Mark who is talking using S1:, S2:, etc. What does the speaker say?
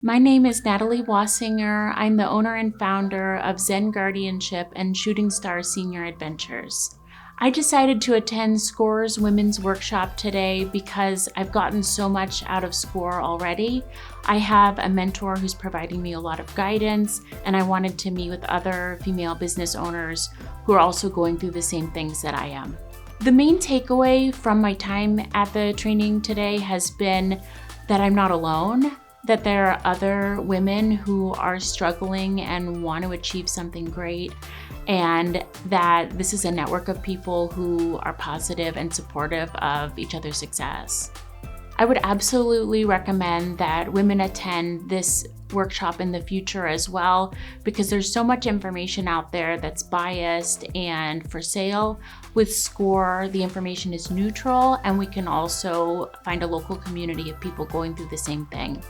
S1: My name is Natalie Wasinger. I'm the owner and founder of ZenGuardinaship and Shooting Star Senior Adventures. I decided to attend SCORE's Women's Workshop today because I've gotten so much out of SCORE already. I have a mentor who's providing me a lot of guidance, and I wanted to meet with other female business owners who are also going through the same things that I am. The main takeaway from my time at the training today has been that I'm not alone, that there are other women who are struggling and want to achieve something great, and that this is a network of people who are positive and supportive of each other's success. I would absolutely recommend that women attend this workshop in the future as well, because there's so much information out there that's biased and for sale. With SCORE, the information is neutral, and we can also find a local community of people going through the same thing.